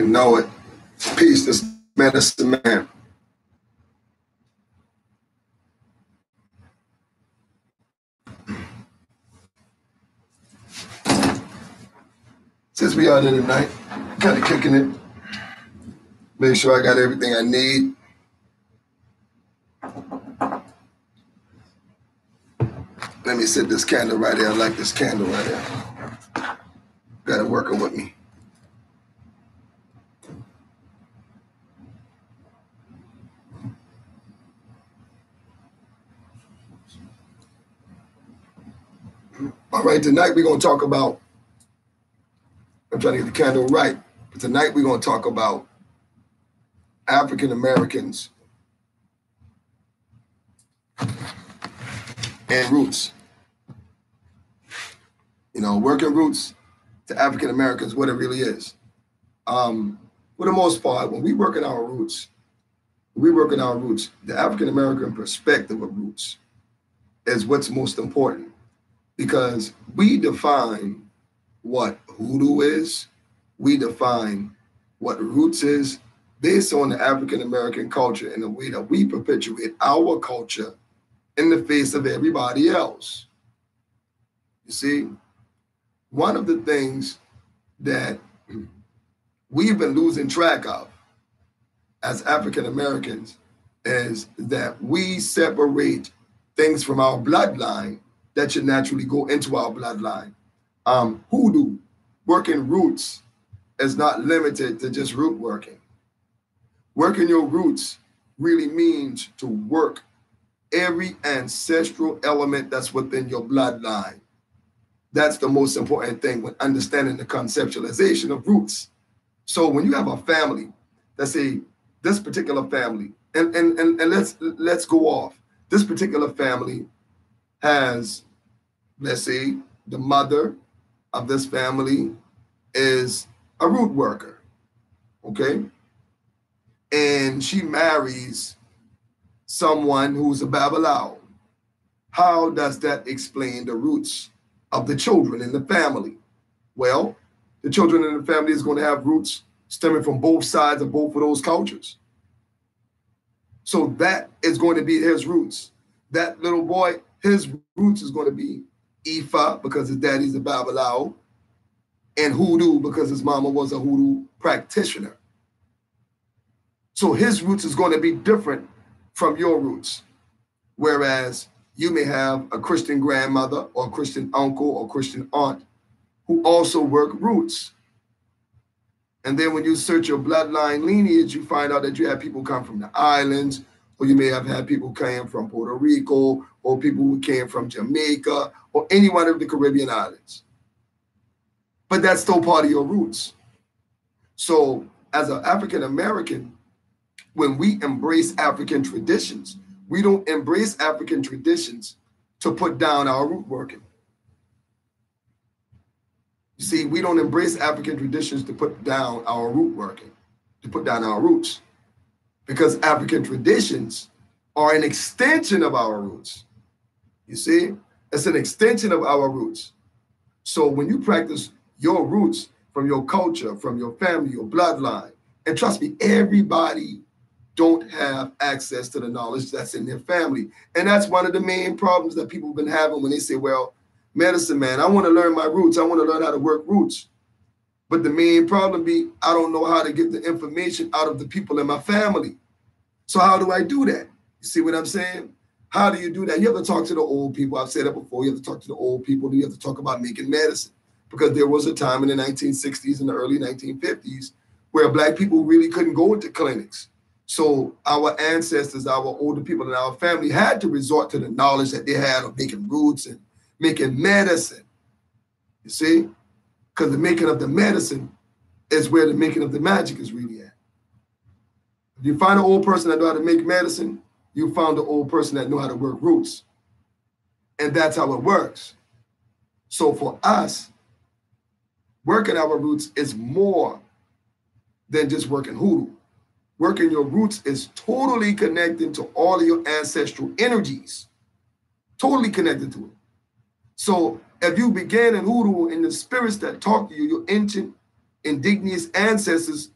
You know it. Peace, this medicine man. Since we are there tonight, kind of kicking it. Make sure I got everything I need. Let me set this candle right there. I like this candle right there. Got it working with me. All right, tonight we're going to talk about, I'm trying to get the candle right, but tonight we're going to talk about African Americans and roots. You know, working roots to African Americans, what it really is. For the most part, when we work in our roots, the African American perspective of roots is what's most important, because we define what hoodoo is, we define what roots is based on the African American culture and the way that we perpetuate our culture in the face of everybody else. You see, one of the things that we've been losing track of as African Americans is that we separate things from our bloodline that should naturally go into our bloodline. Hoodoo, working roots, is not limited to just root working. Working your roots really means to work every ancestral element that's within your bloodline. That's the most important thing when understanding the conceptualization of roots. So when you have a family, let's say this particular family, and let's go off. This particular family has, let's say, the mother of this family is a root worker, okay? And she marries someone who's a Babalawo. How does that explain the roots of the children in the family? Well, the children in the family is going to have roots stemming from both sides of both of those cultures. So that is going to be his roots. That little boy, his roots is going to be Ifa because his daddy's a Babalawo, and hoodoo because his mama was a hoodoo practitioner. So his roots is going to be different from your roots. Whereas you may have a Christian grandmother or a Christian uncle or Christian aunt who also work roots. And then when you search your bloodline lineage, you find out that you have people come from the islands, or you may have had people came from Puerto Rico, or people who came from Jamaica, or any one of the Caribbean islands. But that's still part of your roots. So as an African American, when we embrace African traditions, we don't embrace African traditions to put down our root working. You see, we don't embrace African traditions to put down our root working, to put down our roots, because African traditions are an extension of our roots. You see, it's an extension of our roots. So when you practice your roots from your culture, from your family, your bloodline, and trust me, everybody don't have access to the knowledge that's in their family. And that's one of the main problems that people have been having when they say, well, medicine man, I want to learn my roots. I want to learn how to work roots. But the main problem be, I don't know how to get the information out of the people in my family. So how do I do that? You see what I'm saying? How do you do that? You have to talk to the old people. I've said it before. You have to talk to the old people. You have to talk about making medicine. Because there was a time in the 1960s and the early 1950s where Black people really couldn't go into clinics. So our ancestors, our older people in our family had to resort to the knowledge that they had of making roots and making medicine. You see? Because the making of the medicine is where the making of the magic is really at. If you find an old person that know how to make medicine, you found an old person that know how to work roots. And that's how it works. So for us, working our roots is more than just working hoodoo. Working your roots is totally connected to all of your ancestral energies. Totally connected to it. So if you began in hoodoo and the spirits that talk to you, your ancient indigenous ancestors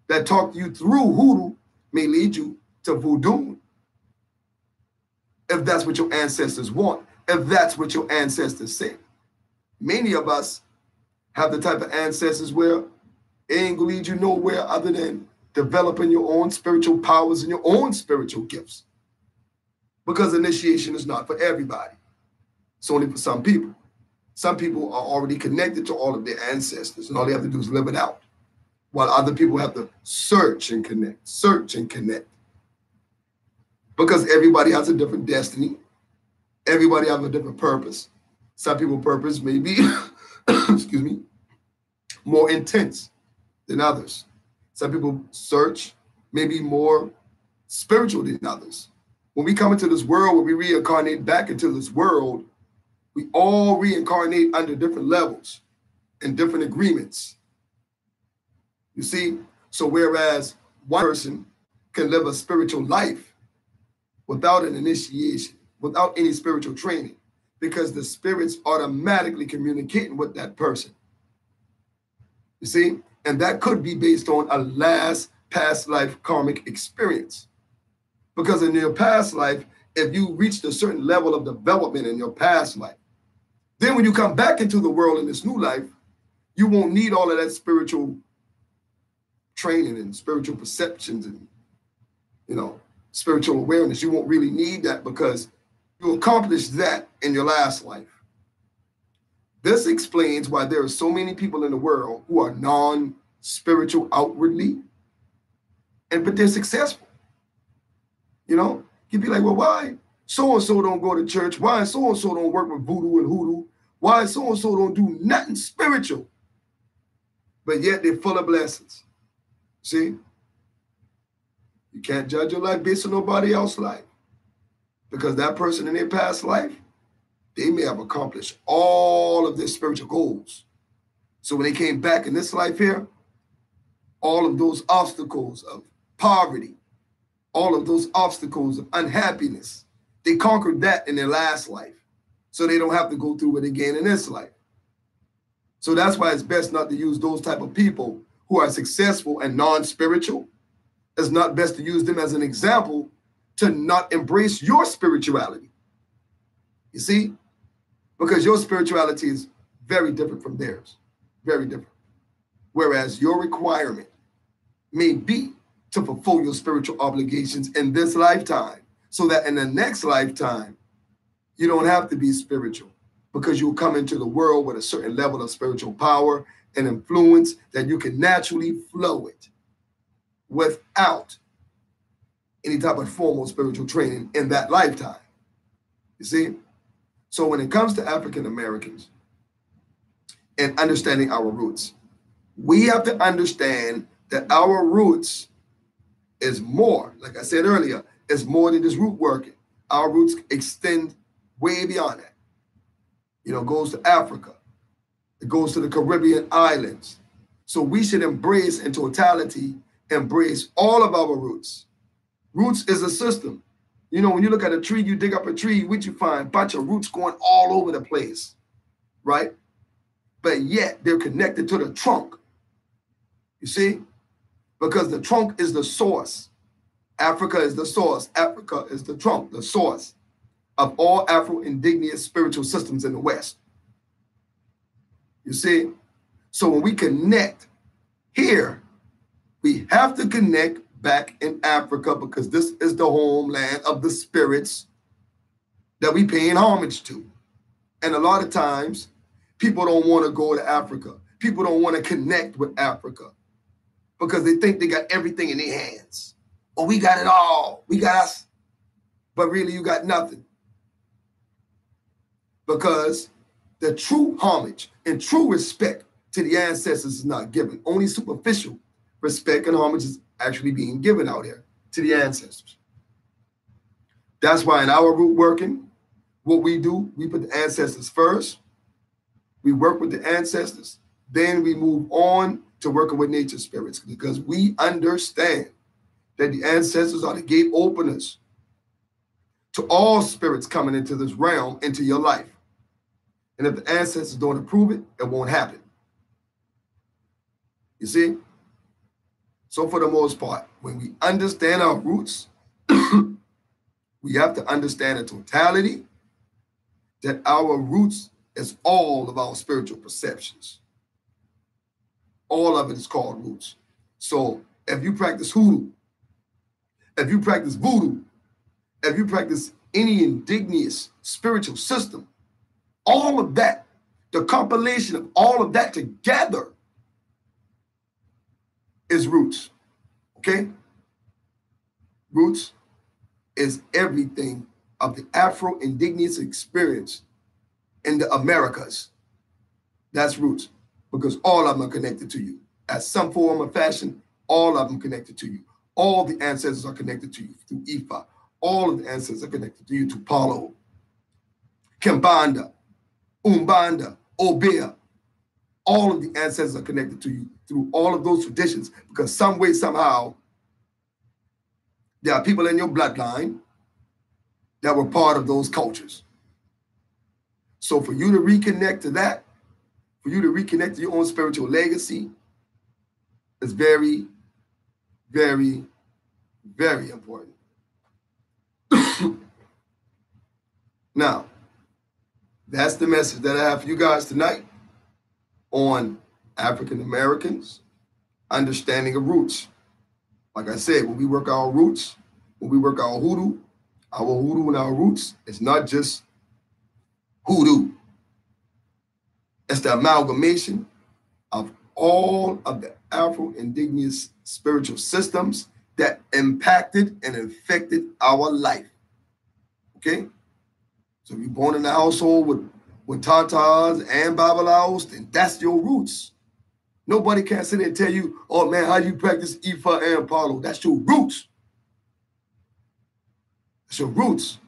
that talk you through hoodoo may lead you to voodoo, if that's what your ancestors want, if that's what your ancestors say. Many of us have the type of ancestors where it ain't gonna lead you nowhere other than developing your own spiritual powers and your own spiritual gifts. Because initiation is not for everybody. It's only for some people. Some people are already connected to all of their ancestors, and all they have to do is live it out. While other people have to search and connect, search and connect. Because everybody has a different destiny. Everybody has a different purpose. Some people's purpose may be, excuse me, more intense than others. Some people search may be more spiritual than others. When we come into this world, when we reincarnate back into this world, we all reincarnate under different levels and different agreements. You see? So whereas one person can live a spiritual life without an initiation, without any spiritual training, because the spirits automatically communicating with that person. You see? And that could be based on a last past life karmic experience. Because in your past life, if you reached a certain level of development in your past life, then when you come back into the world in this new life, you won't need all of that spiritual training and spiritual perceptions and, spiritual awareness. You won't really need that because you accomplished that in your last life. This explains why there are so many people in the world who are non-spiritual outwardly, but they're successful. You'd be like, well, why so-and-so don't go to church? Why so-and-so don't work with voodoo and hoodoo? Why so-and-so don't do nothing spiritual? But yet they're full of blessings. See? You can't judge your life based on nobody else's life. Because that person in their past life, they may have accomplished all of their spiritual goals. So when they came back in this life here, all of those obstacles of poverty, all of those obstacles of unhappiness, they conquered that in their last life. So they don't have to go through it again in this life. So that's why it's best not to use those type of people who are successful and non-spiritual. It's not best to use them as an example to not embrace your spirituality. You see? Because your spirituality is very different from theirs. Very different. Whereas your requirement may be to fulfill your spiritual obligations in this lifetime, so that in the next lifetime, you don't have to be spiritual, because you'll come into the world with a certain level of spiritual power and influence that you can naturally flow it without any type of formal spiritual training in that lifetime. You see? So when it comes to African Americans and understanding our roots, we have to understand that our roots is more, like I said earlier, is more than just root working. Our roots extend way beyond that. It goes to Africa. It goes to the Caribbean islands. So we should embrace in totality, embrace all of our roots. Roots is a system. When you look at a tree, you dig up a tree, what you find? A bunch of roots going all over the place, right? But yet they're connected to the trunk. You see? Because the trunk is the source. Africa is the source. Africa is the trunk, the source of all Afro-indigenous spiritual systems in the West. You see? So when we connect here, we have to connect back in Africa, because this is the homeland of the spirits that we paying homage to. And a lot of times, people don't want to go to Africa. People don't want to connect with Africa because they think they got everything in their hands. Oh, we got it all. We got us. But really, you got nothing. Because the true homage and true respect to the ancestors is not given. Only superficial respect and homage is actually being given out here to the ancestors. That's why in our root working, what we do, we put the ancestors first. We work with the ancestors. Then we move on to working with nature spirits, because we understand that the ancestors are the gate openers to all spirits coming into this realm, into your life. And if the ancestors don't approve it, it won't happen. You see? So for the most part, when we understand our roots, we have to understand the totality that our roots is all of our spiritual perceptions. All of it is called roots. So if you practice hoodoo, if you practice voodoo, if you practice any indigenous spiritual system, all of that, the compilation of all of that together is roots. Okay? Roots is everything of the Afro-Indigenous experience in the Americas. That's roots, because all of them are connected to you. At some form or fashion, all of them connected to you. All the ancestors are connected to you through Ifa. All of the ancestors are connected to you through Palo, Kimbanda, Umbanda, Obea. All of the ancestors are connected to you through all of those traditions, because some way, somehow, there are people in your bloodline that were part of those cultures. So for you to reconnect to that, for you to reconnect to your own spiritual legacy, is very, very, very important. Now, that's the message that I have for you guys tonight on African Americans understanding of roots. Like I said, when we work our roots, when we work our hoodoo and our roots, it's not just hoodoo. It's the amalgamation of all of the Afro-Indigenous spiritual systems that impacted and affected our life. Okay? So if you're born in a household with Tatars and Babalaos, then that's your roots. Nobody can sit there and tell you, oh man, how do you practice Ifa and Palo? That's your roots. That's your roots.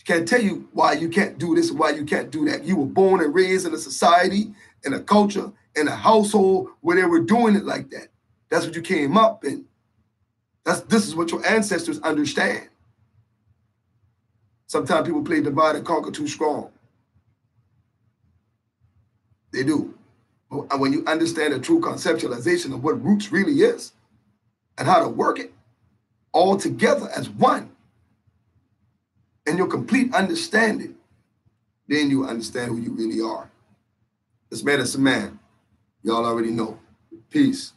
Can't tell you why you can't do this or why you can't do that. You were born and raised in a society, in a culture, in a household where they were doing it like that. That's what you came up in. This is what your ancestors understand. Sometimes people play divide and conquer too strong. They do. But when you understand the true conceptualization of what roots really is and how to work it all together as one, and your complete understanding, then you understand who you really are. This man is a man. Y'all already know. Peace.